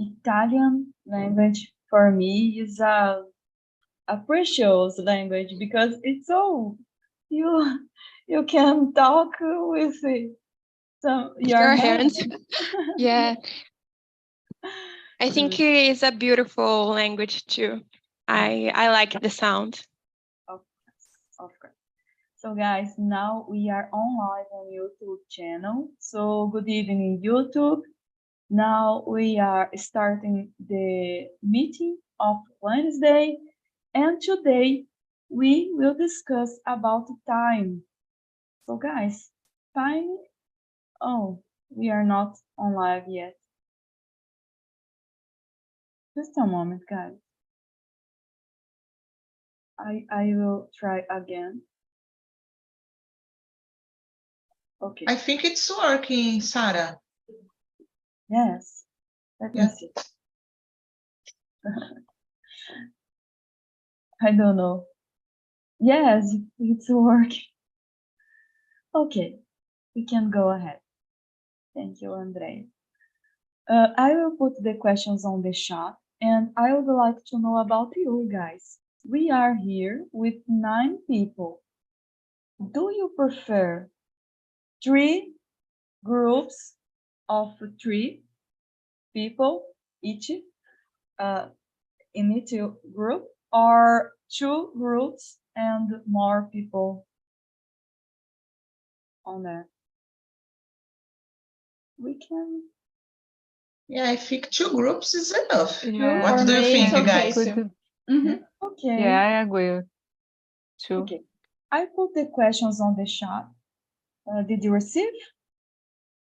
Italian language for me is a precious language because it's so you can talk with your hands. Yeah. I think Good. it's a beautiful language too. I like the sound. Of course. So guys, now we are on live on YouTube channel. So good evening, YouTube. Now we are starting the meeting of Wednesday, and today we will discuss about time. So guys, time, oh, we are not on live yet. Just a moment, guys. I will try again. Okay. I think it's working, Sarah. Yes. Let me see. I don't know. Yes, it's working. Okay, we can go ahead. Thank you, Andre. I will put the questions on the chat, and I would like to know about you guys. We are here with 9 people. Do you prefer 3 groups of 3 people each in each group, or 2 groups and more people on there? We can. Yeah, I think 2 groups is enough. Yeah. What do you think, Okay. guys? Okay. Yeah, I agree. 2. Okay. I put the questions on the chat. Did you receive?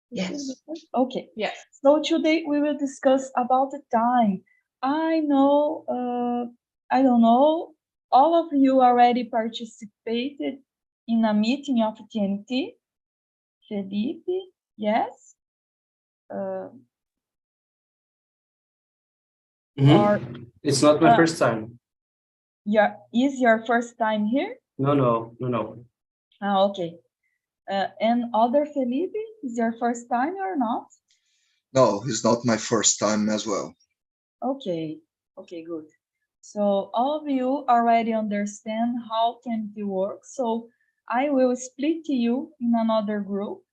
Yes. Okay. Yes. So today we will discuss about the time. I know, I don't know, all of you already participated in a meeting of TNT. Felipe, yes? Or It's not my first time. is your first time here? No. Okay. And other Felipe, is your first time or not? No, it's not my first time as well. Okay, good. So all of you already understand how can it work. So I will split you in another group,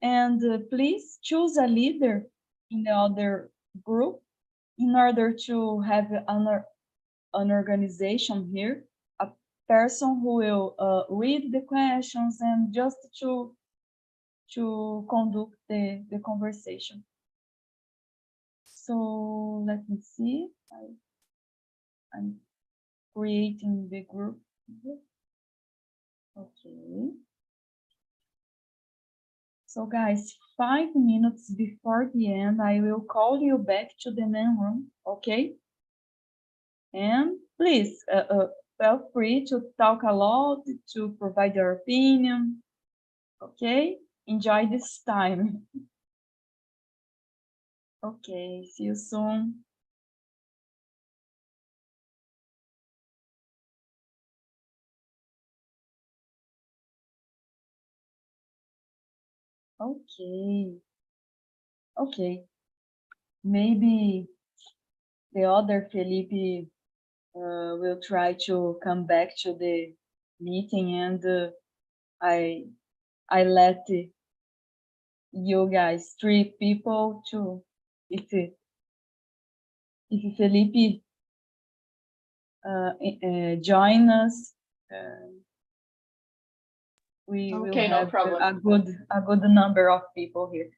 and please choose a leader in the other group in order to have an organization here, a person who will read the questions and just to conduct the conversation. So let me see. I'm creating the group. Okay. So guys, 5 minutes before the end, I will call you back to the main room, okay? And please feel free to talk a lot, to provide your opinion, okay? Enjoy this time. Okay, see you soon. Okay. Maybe the other Felipe will try to come back to the meeting, and I let you guys 3 people to if Felipe join us, we will have no problem. a good number of people here.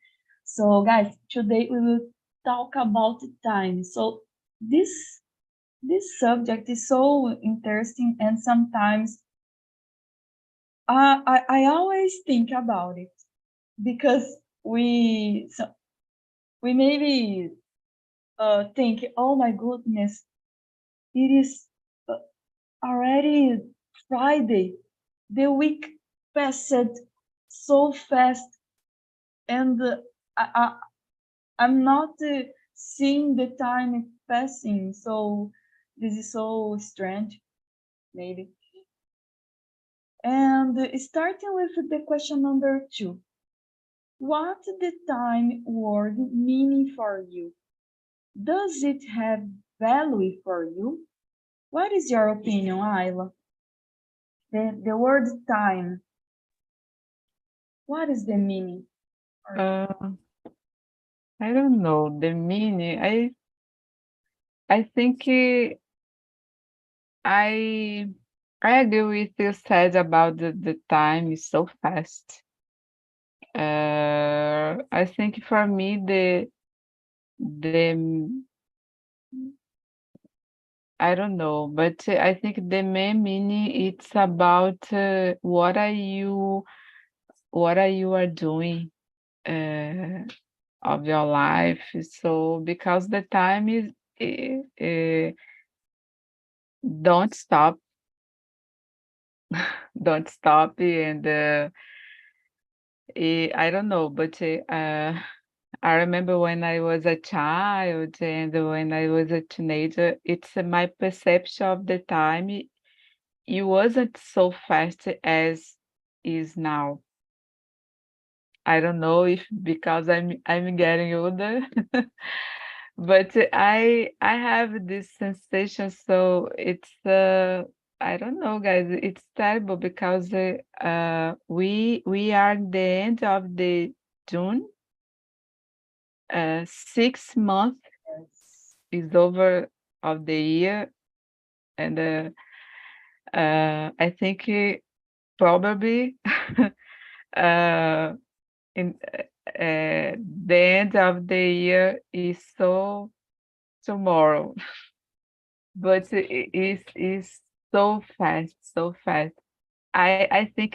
So guys, today we will talk about time. So this subject is so interesting, and sometimes I always think about it because we maybe think, oh my goodness, it is already Friday. The week passed so fast, and I'm not seeing the time passing. So this is so strange, maybe. And starting with the question number 2. What the time word meaning for you? Does it have value for you? What is your opinion, Ayla? The word time, what is the meaning? I don't know the meaning. I think I agree with you said about the time is so fast. I think for me the I don't know, but I think the main meaning it's about what are you are doing of your life. So because the time is don't stop, don't stop, and I don't know, but I remember when I was a child and when I was a teenager, it's my perception of the time. It wasn't so fast as is now. I don't know if because I'm getting older, but I have this sensation. So it's I don't know, guys. It's terrible because we are at the end of the June. 6 months is over of the year, and I think probably in the end of the year is so tomorrow, but it is so fast, so fast. I think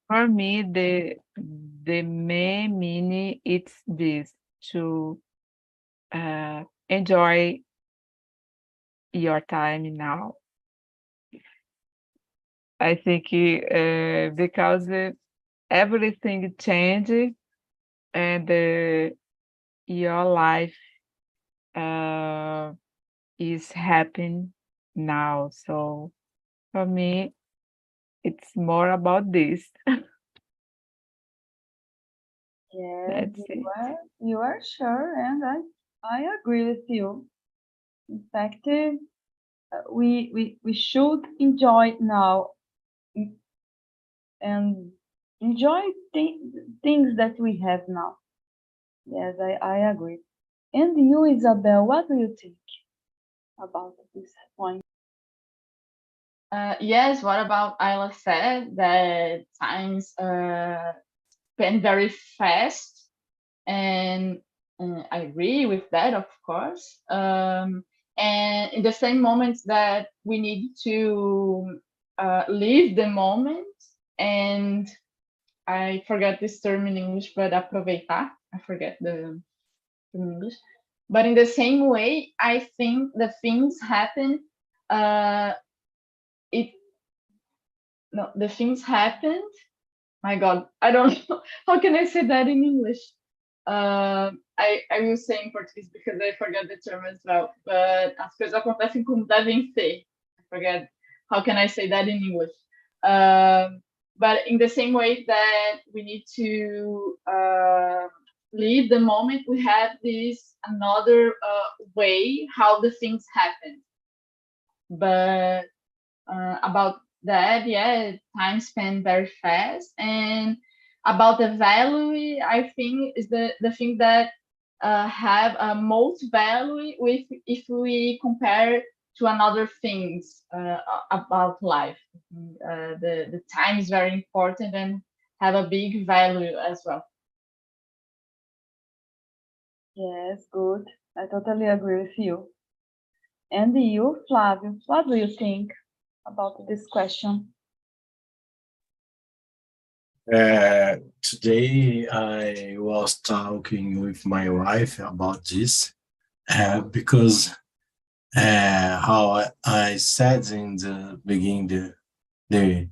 for me the main meaning it's this to enjoy your time now. I think because everything changed and your life is happening now. So for me, it's more about this. Yes, That's it. you are sure, and I agree with you. In fact, we should enjoy now and enjoy things that we have now. Yes, I agree. And you, Isabel, what do you think about this point? Yes, what about Ayla said that times spend very fast, and I agree with that, of course. And in the same moments that we need to live the moment, and I forget this term in English, but aproveitar. I forget the term in English. But in the same way, I think the things happen. It no, the things happened. My God, I don't know how can I say that in English. I will say in Portuguese because I forget the term as well. But as coisas acontecem como devem ser. I forget how can I say that in English. But in the same way that we need to live the moment, we have this another way how the things happen. But about that, yeah, time spent very fast. And about the value, I think is the thing that have most value with if we compare to another things about life. The time is very important and have a big value as well. Yes, good. I totally agree with you. And you, Flavio, what do you think about this question? Today I was talking with my wife about this because how I said in the beginning the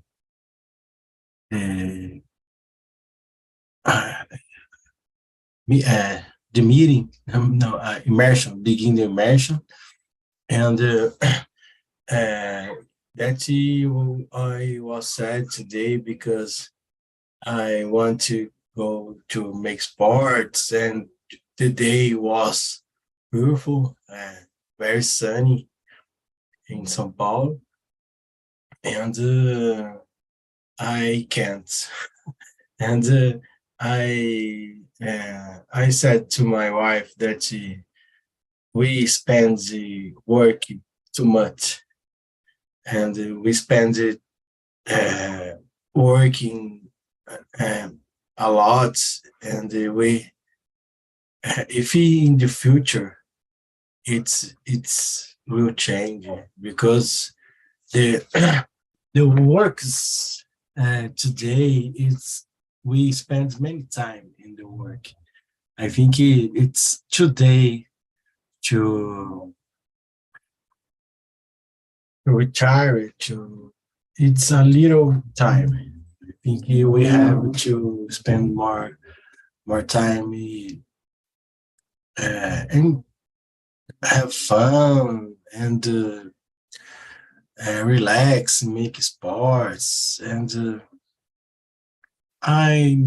uh, the meeting, no, immersion, begin the immersion, and that I was sad today because I want to go to make sports, and the day was beautiful, very sunny in São Paulo, and I can't. And I said to my wife that we spend the work too much, and we spend it working a lot, and we if in the future it's will change because the the works today is we spend many time in the work. I think it's today to retire to it's a little time. I think we have to spend more time and have fun and relax, make sports, and I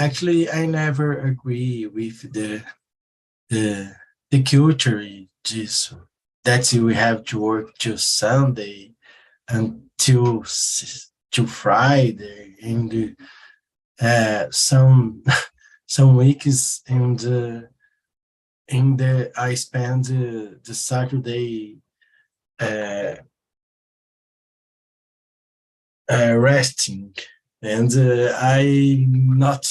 I never agree with the the culture this that we have to work till Sunday until till Friday and some some weeks in the I spend the Saturday uh, resting and not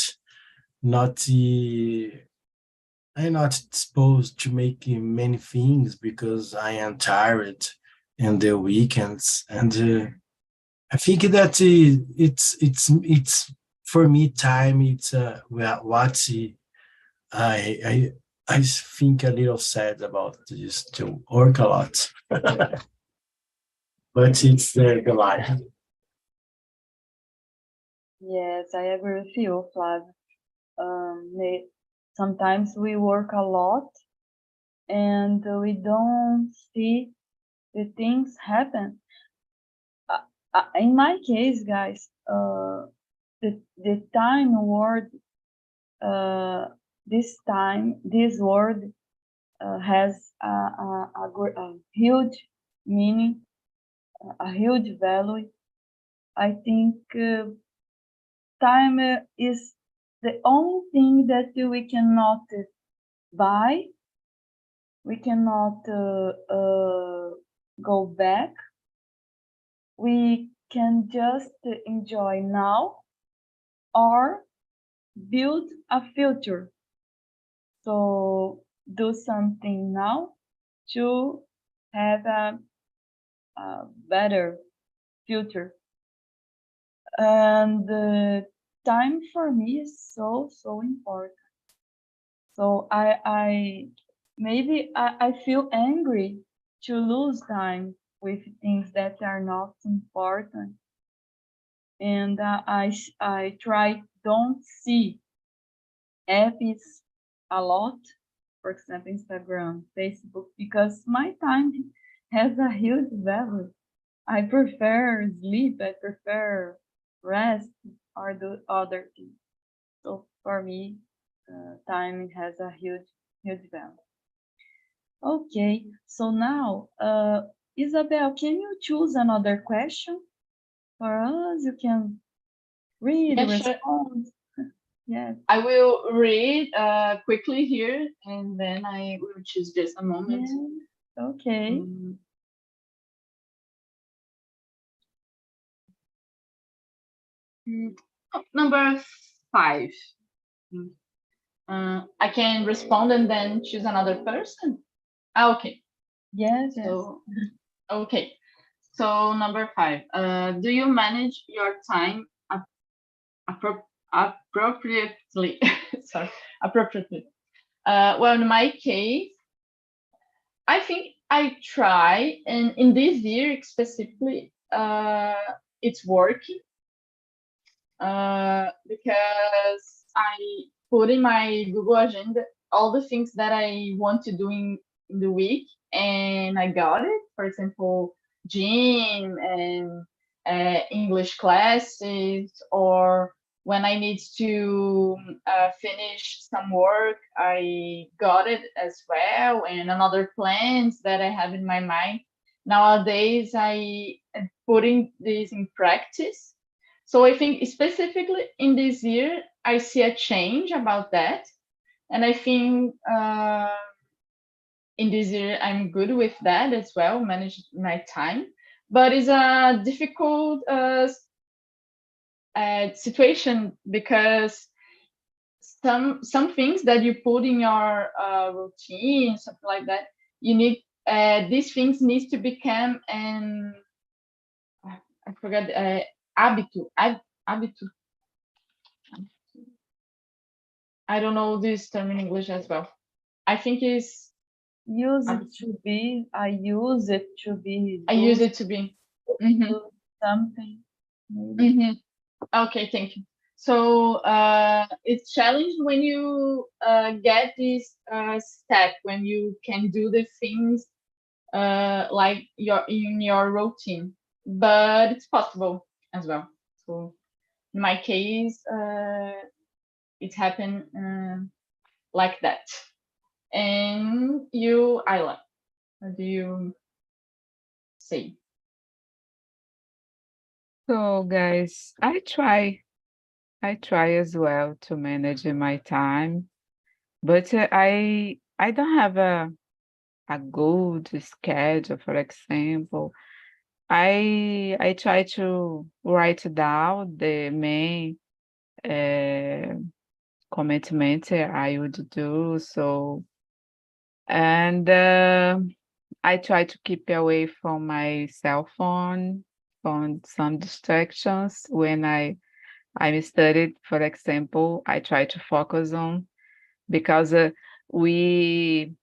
I'm not supposed to make many things because I am tired in the weekends, and I think that it's for me time. It's well, what I I think a little sad about this to work a lot, but it's the life. Yes, I agree with you, Flav. Sometimes we work a lot and we don't see the things happen. In my case, guys, the time word, this word has a huge meaning, a huge value. I think time is the only thing that we cannot buy. We cannot go back. We can just enjoy now or build a future. So do something now to have a better future. And time for me is so important. So I maybe I feel angry to lose time with things that are not important, and I try don't see apps a lot, for example Instagram, Facebook, because my time has a huge value. I prefer sleep, I prefer rest or do other things. So for me, time has a huge value. Okay, so now, Isabel, can you choose another question for us? You can read, Yeah, sure. respond. Yes, I will read quickly here, and then I will choose just a moment. yes, okay. Number 5. I can respond and then choose another person. Okay. Yes, yes. So, okay. So number 5. Do you manage your time appropriately? Sorry, appropriately. Well, in my case, I think I try, and in this year specifically, it's working because I put in my Google Agenda all the things that I want to do in the week, and I got it. For example, gym and English classes, or when I need to finish some work, I got it as well, and another plans that I have in my mind. Nowadays, I am putting this in practice. So I think specifically in this year, I see a change about that. And I think in this year, I'm good with that as well, manage my time. But it's a difficult situation because some things that you put in your routine, something like that, you need these things needs to become an I forgot hábito. Hábito. I don't know this term in English as well. I think it's Use it to be. I use it to be. I use it to be. Mhm. Do something. Maybe. Mhm. Okay, thank you. So it's challenged when you get this step, when you can do the things like in your routine, but it's possible as well. So in my case, it happened like that. And you, Ayla, what do you say? So guys, I try as well to manage my time, but I don't have a good schedule, for example. I try to write down the main commitment I would do. So, and I try to keep away from my cell phone, from some distractions when I'm studied, for example. I try to focus on because we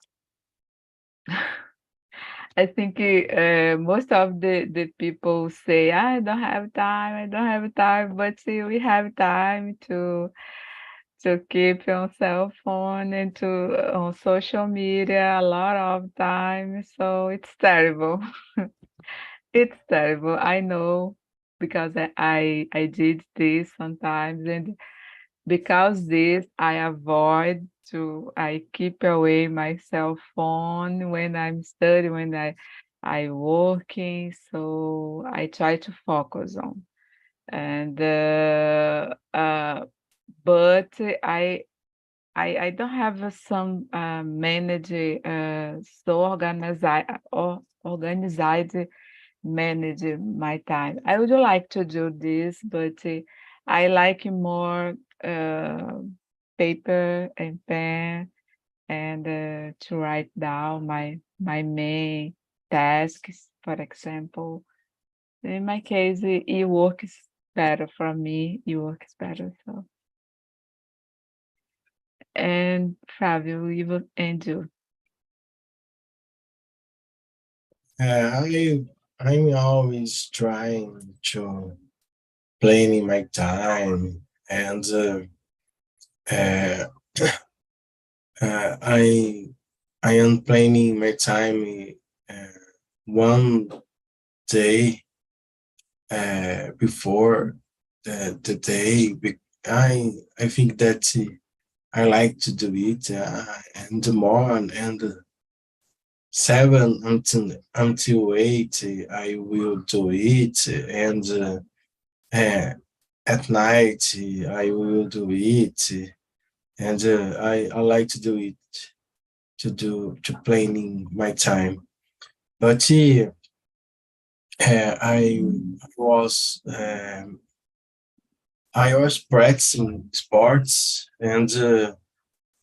I think most of the people say, I don't have time, I don't have time, but see, we have time to keep on cell phone and to on social media a lot of time. So it's terrible. It's terrible. I know because I did this sometimes, and because this I keep away my cell phone when I'm studying, when I working, so I try to focus on. And but I don't have some manage so organized manage my time. I would like to do this, but I like more paper and pen and to write down my main tasks, for example. In my case, it works better for me. It works better. So, and Fabio, you will and you. I'm always trying to planning my time, and uh, I am planning my time one day before the day. I think that I like to do it in the morning, and 7 until 8 I will do it, and at night I will do it, and I like to do it to planning my time. But I was I was practicing sports, and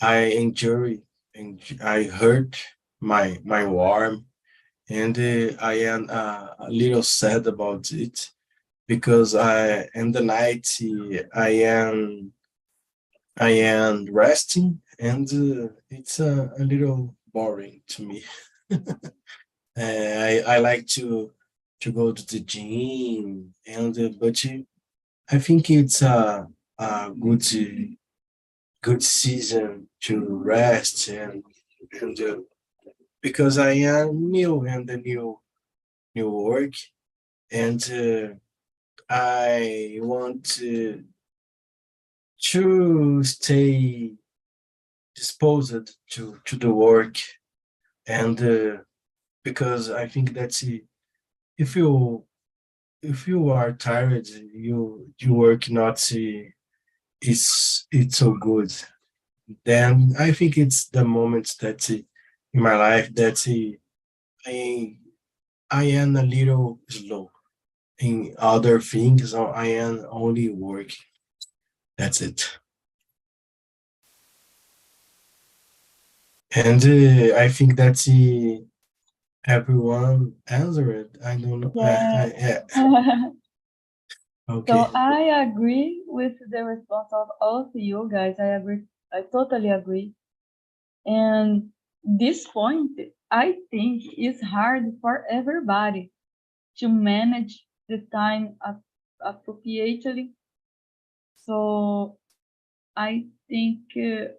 I enjoy and I hurt my arm, and I am a little sad about it because I in the night I am resting, and it's a little boring to me. I like to go to the gym, and but I think it's a good season to rest, and because I am new in the new work, and I want to stay disposed to the work, and because I think that's if you are tired, you work not it's so good. Then I think it's the moments that in my life that I I am a little slow in other things, or I am only working. That's it. And I think that's everyone answered. I don't know. Yeah. Yeah. Okay. So I agree with the response of all of you guys. I agree. I totally agree. And this point, I think, is hard for everybody to manage the time appropriately. So I think it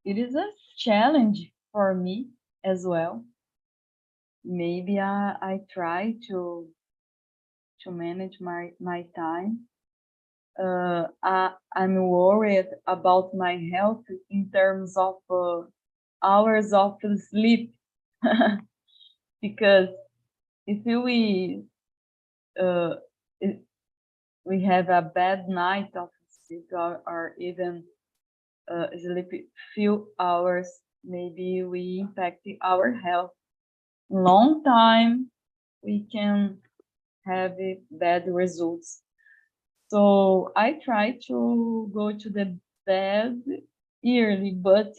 is a challenge for me as well. Maybe I try to manage my time. I'm worried about my health in terms of hours of sleep, because if uh, if we have a bad night of sleep, or even sleep few hours, maybe we impact our health. Long time, we can have bad results. So I try to go to the bed early, but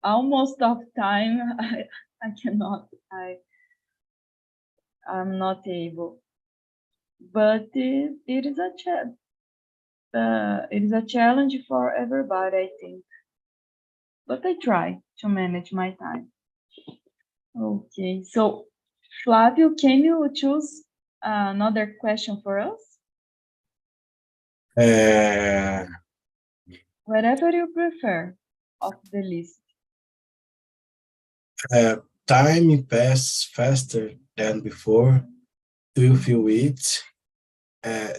almost of time I cannot. I'm not able. But it is a challenge for everybody, I think. But I try to manage my time. Okay, so Flavio, can you choose another question for us? Uh, Whatever you prefer of the list. Time passes faster than before. Do you feel it?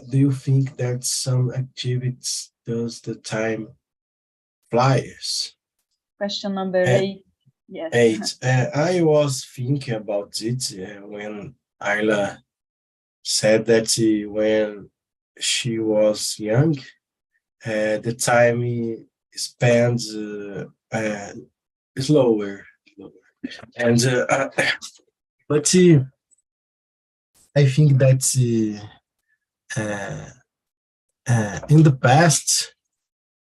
Do you think that some activities does the time flies? Question number Uh, 8. Yes. 8. I was thinking about it when Ayla said that when she was young, the time spends slower. And but I think that uh, in the past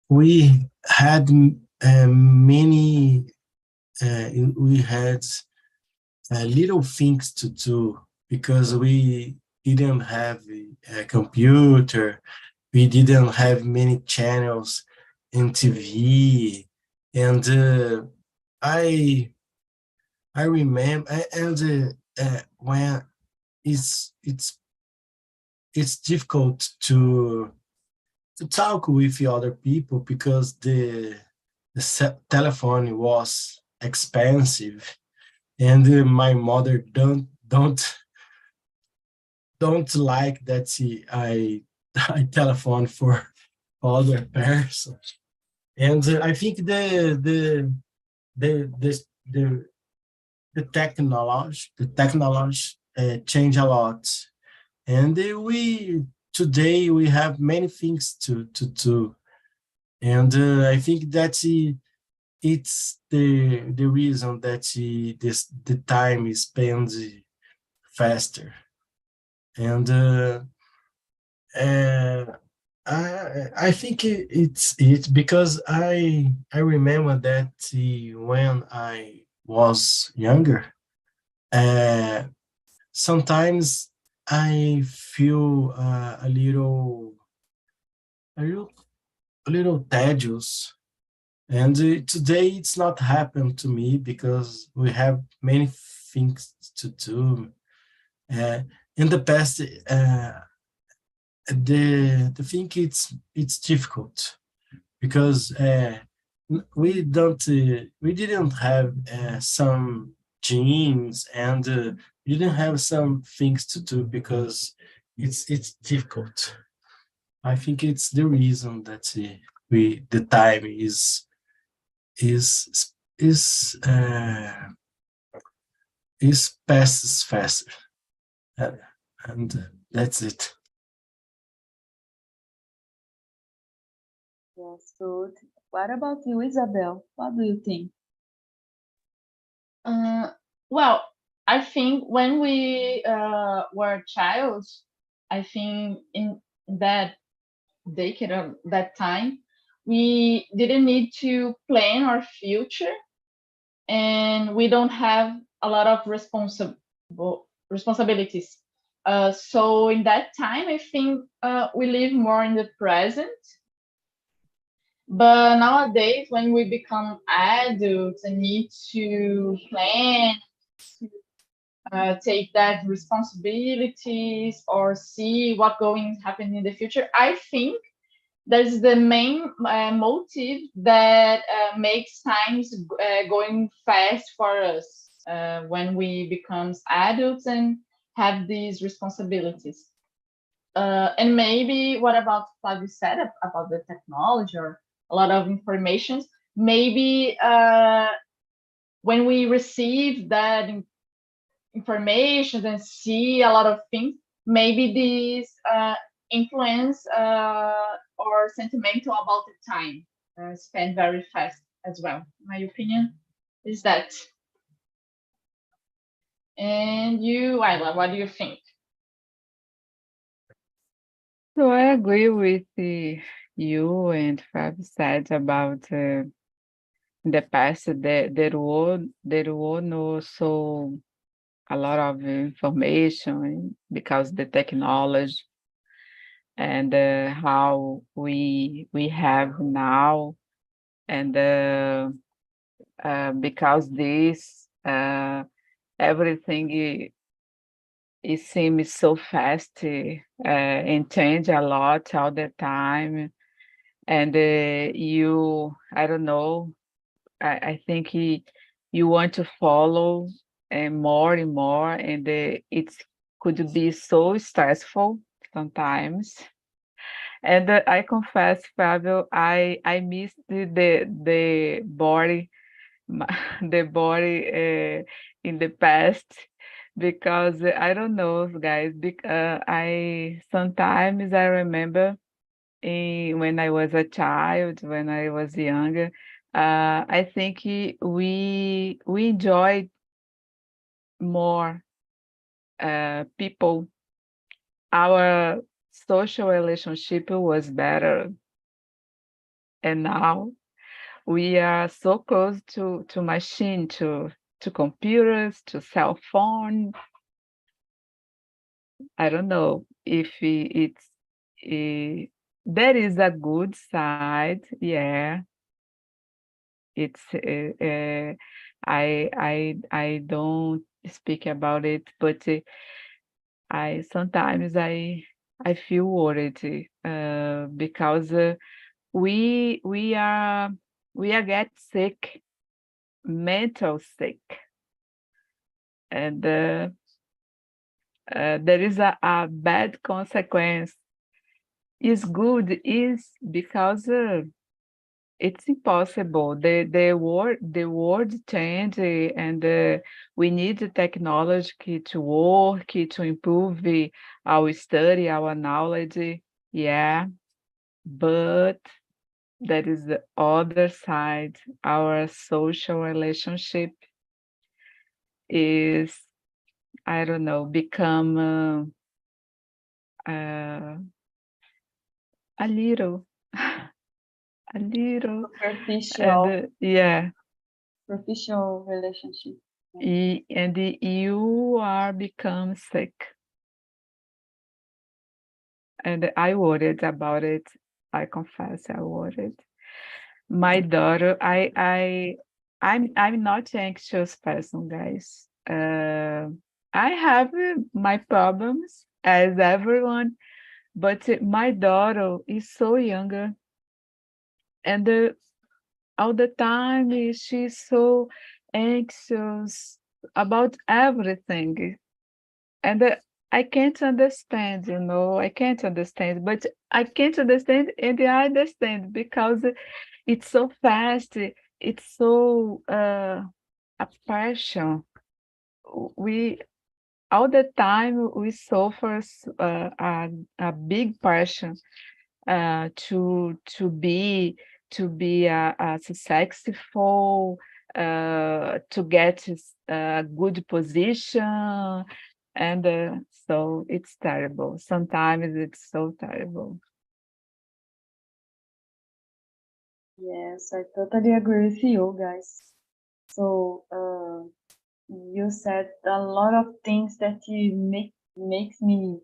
we had many we had little things to do because we didn't have a computer, we didn't have many channels in TV, and I remember, and when it's it's it's difficult to talk with the other people because the telephone was expensive, and my mother don't like that I I telephone for other person, and I think the the the the technology change a lot, and we today we have many things to do, and I think that it's the reason that the time is spent faster, and uh, I think it's because I remember that when I was younger, uh, sometimes I feel a little a little tedious, and today it's not happened to me because we have many things to do. Uh, in the past, the thing it's difficult because we didn't have some genes, and we didn't have some things to do because it's difficult. I think it's the reason that the time is is is uh, passes faster, uh, and that's it. Yes, good. What about you, Isabel? What do you think? Well, I think when we were a child, I think in that decade or that time, we didn't need to plan our future, and we don't have a lot of responsibilities. So in that time, I think we live more in the present. But nowadays, when we become adults and need to plan, take that responsibilities or see what going to happen in the future, I think that's the main motive that makes times going fast for us when we become adults and have these responsibilities. And maybe what about what you said about the technology or a lot of information? Maybe when we receive that information and see a lot of things, maybe these influence or sentimental about the time spent very fast as well. My opinion is that. And you, Ayla, what do you think? So I agree with you and Fab said about in the past that there were no so a lot of information because the technology and how we have now, and because this everything it seems so fast and change a lot all the time, and I don't know, I think you want to follow and more, and it could be so stressful sometimes. And I confess, Fabio, I missed the body, the body in the past, because I don't know, guys. I sometimes I remember when I was a child, when I was younger, I think we enjoyed more people. Our social relationship was better, and now we are so close to machine, to computers, to cell phone. I don't know if there is a good side, yeah. It's I don't speak about it, but I sometimes I feel worried because we are get sick, mental sick, and there is a bad consequence. Is good is because it's impossible. The world change, and we need the technology to work, to improve our study, our knowledge. Yeah, but that is the other side. Our social relationship is, I don't know, become a little, a little, Superficial, and yeah, superficial relationship. and you are become sick. And I worried about it. I confess, I worried. My daughter, I'm not anxious person, guys. I have my problems as everyone, but my daughter is so younger, and all the time she's so anxious about everything. And I can't understand, I can't understand, but I can't understand and I understand because it's so fast, it's so a passion. We all the time we suffer a big passion to be a successful, to get a good position, and so it's terrible. Sometimes it's so terrible. Yes, I totally agree with you guys. So you said a lot of things that you makes me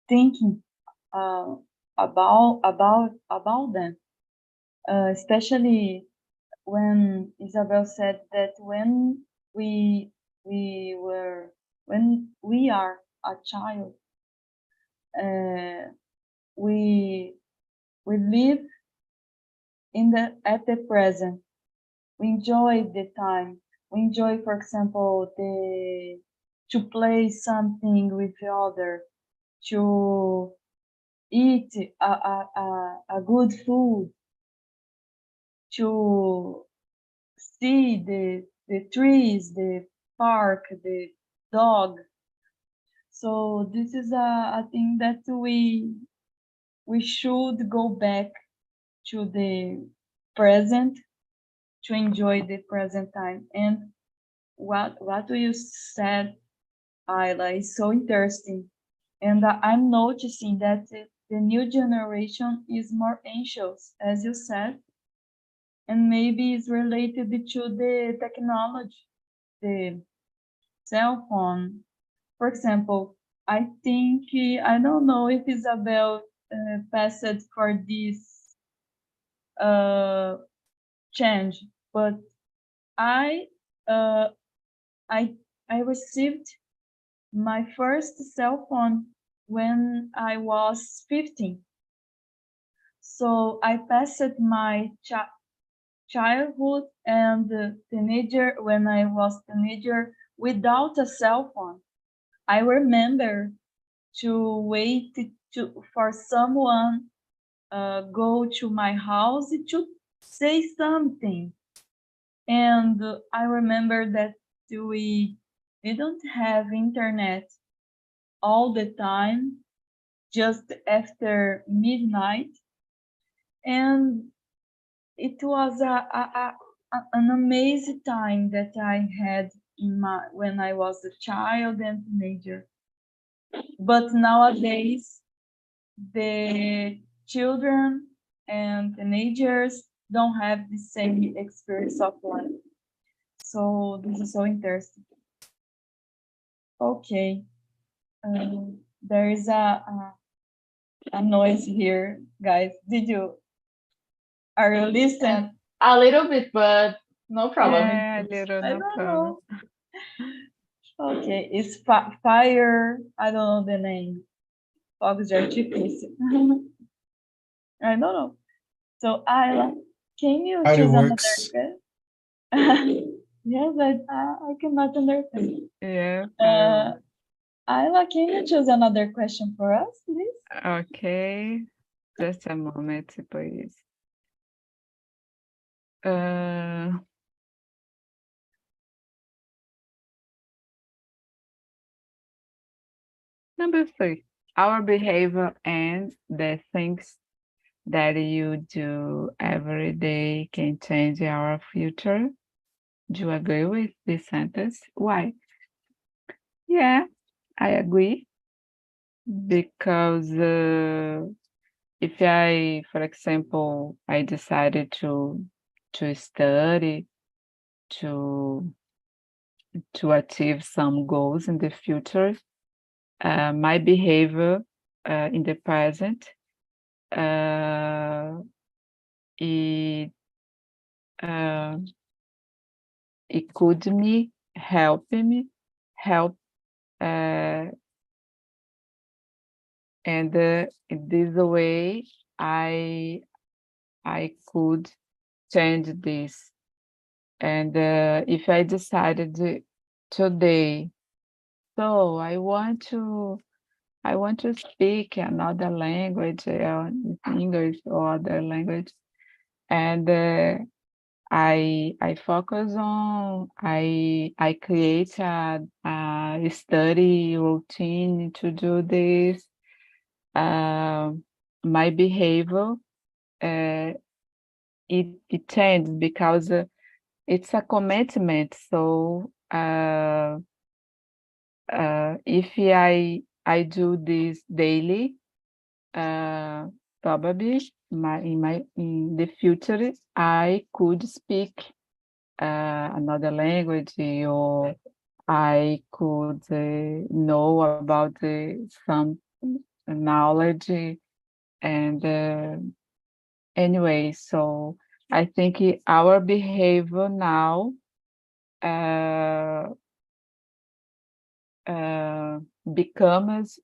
thinking about them, especially when Isabel said that we when we are a child, we live at the present. We enjoy the time. We enjoy, for example, to play something with the other, to eat a good food, to see the trees, the park, the dog. So this is a thing that we should go back to the present to enjoy the present time. And what you said, Ayla, is so interesting. And I'm noticing that the new generation is more anxious, as you said, and maybe it's related to the technology, the cell phone. For example, I think, I don't know if Isabel passed for this change, but I uh, I I received my first cell phone when I was 15. So I passed my childhood and teenager when I was teenager without a cell phone. I remember to wait for someone go to my house to say something. And I remember that we didn't have internet all the time, just after midnight. And it was an amazing time that I had when I was a child and teenager. But nowadays, the children and teenagers don't have the same experience of life. So this is so interesting. Okay, there is a noise here, guys. Are you listening? A little bit, but no problem. Yeah, little, I no don't problem. know. Okay, it's fire. I don't know the name. Fogos de artifício. I don't know. So Ayla, can you choose another Fireworks. question? Yes, I cannot understand. Yeah. Ayla, can you choose another question for us, please? Okay. Just a moment, please. Number 3, our behavior and the things that you do every day can change our future. Do you agree with this sentence? Why? Yeah, I agree. Because if I, for example, I decided to study, to achieve some goals in the future, my behavior in the present, it could help and in this way I could change this. And if I decided today so I want to speak another language, English or other language, and I focus on I create a study routine to do this. My behavior it changes because it's a commitment. So if I do this daily, probably in the future I could speak another language, or I could know about some knowledge. And anyway, so I think our behavior now uh, becomes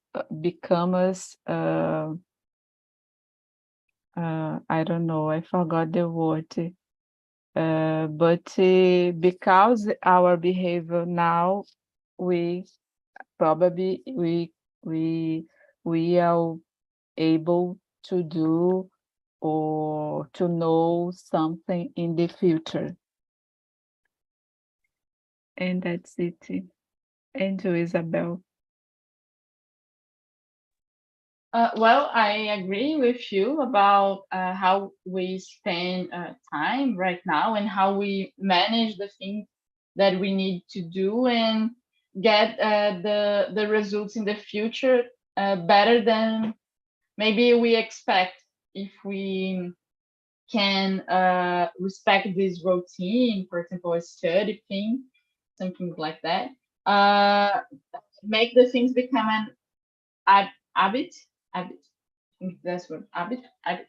I don't know, I forgot the word. But because our behavior now, we probably we are able to do or to know something in the future. And that's it. And you, Isabel. Well, I agree with you about how we spend time right now and how we manage the things that we need to do and get the results in the future better than maybe we expect if we can respect this routine, for example, a study thing, something like that. Make the things become an habit. Habit. I think that's what habit. I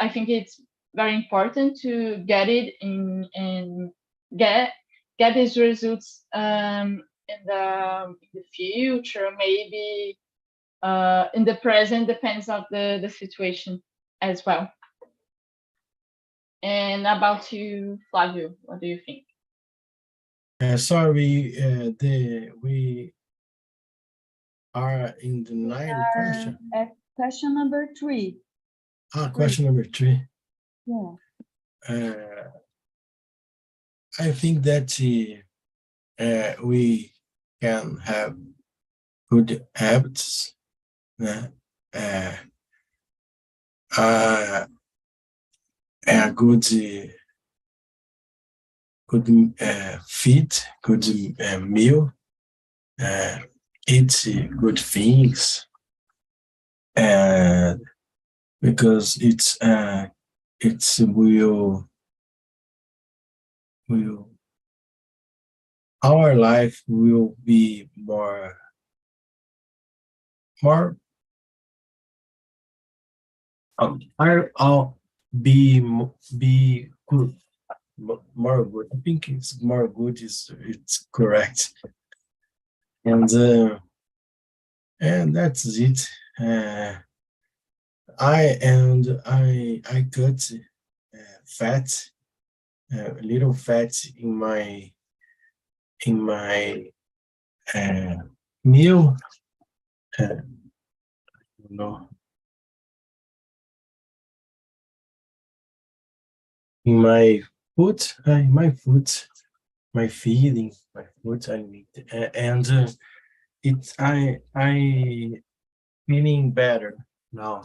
think it's very important to get it in and get these results in the future, maybe in the present, depends on the situation as well. And about you, Flavio, what do you think? Sorry, we are in the ninth question. At question number 3. Question number 3. Yeah. I think that we can have good habits. A good feed, good meal, eat good things, and because it's will our life will be more I'll be good, more good. I think it's more good it's correct, and that's it. I cut fat, a little fat in my meal. No, in my food, my feeding, my food. I need, and I feeling better now.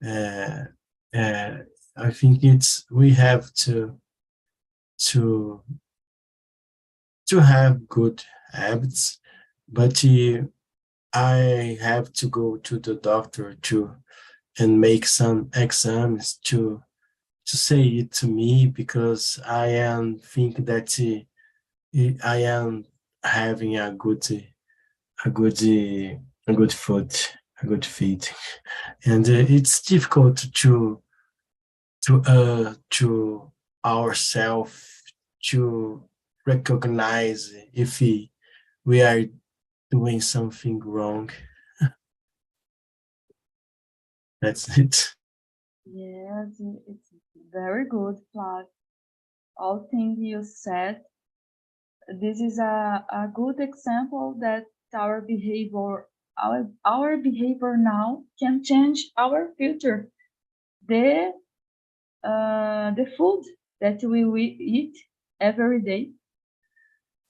I think we have to have good habits, but I have to go to the doctor and make some exams to say it to me, because I am think that I am having a good food, a good feed, and it's difficult to ourselves to recognize if we are doing something wrong. That's it. Yes, it's very good, Flav. All things you said this is a good example that our behavior now can change our future. The food that we eat every day.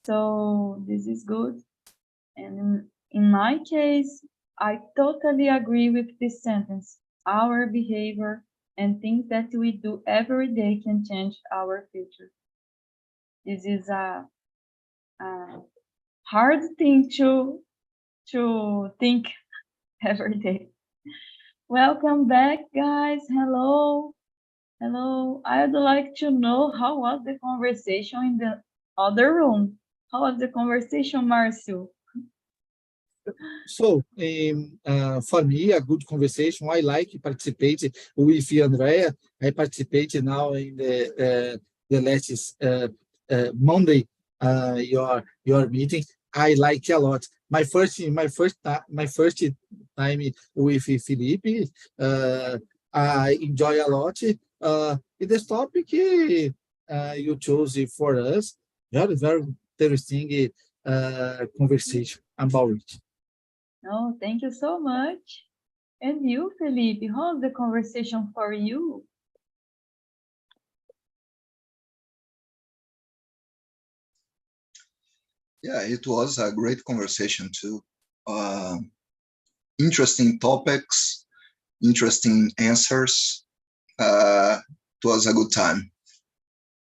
So this is good. And in my case, I totally agree with this sentence. Our behavior and things that we do every day can change our future. This is a hard thing to think every day. Welcome back, guys. Hello. Hello. I'd like to know how was the conversation in the other room. How was the conversation, Marcio? So, for me, a good conversation. I like participate with Andrea. I participated now in the last Monday your meeting. I like a lot. My first time with Felipe. I enjoy a lot. This topic you chose for us. Very very interesting conversation about it. Oh, thank you so much. And you, Felipe, how's the conversation for you? Yeah, it was a great conversation too. Interesting topics, interesting answers. It was a good time.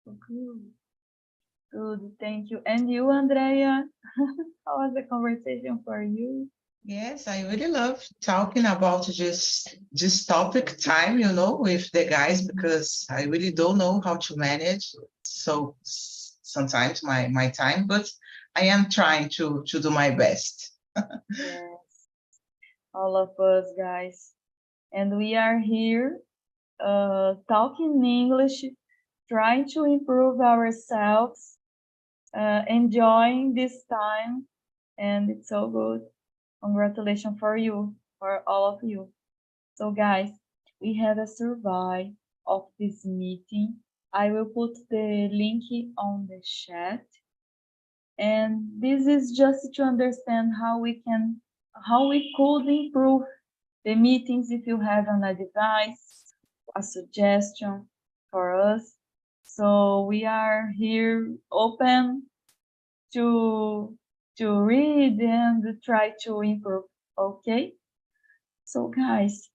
Good. Good, thank you. And you, Andrea, how was the conversation for you? Yes, I really love talking about this topic time, with the guys, because I really don't know how to manage. So sometimes my time, but I am trying to do my best. Yes, all of us, guys. And we are here talking English, trying to improve ourselves, enjoying this time, and it's so good. Congratulations for you, for all of you. So guys, we have a survey of this meeting. I will put the link on the chat. And this is just to understand how we could improve the meetings. If you have an advice, a suggestion for us. So we are here open to read and try to improve. Okay. So guys,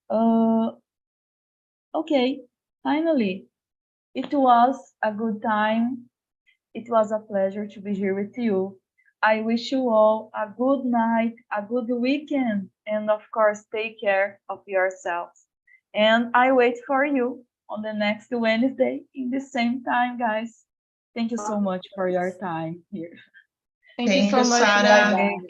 okay, finally, it was a good time. It was a pleasure to be here with you. I wish you all a good night, a good weekend, and of course, take care of yourselves. And I wait for you on the next Wednesday in the same time, guys. Thank you so much for your time here. Thank you so much, Sarah. guys. Thank you.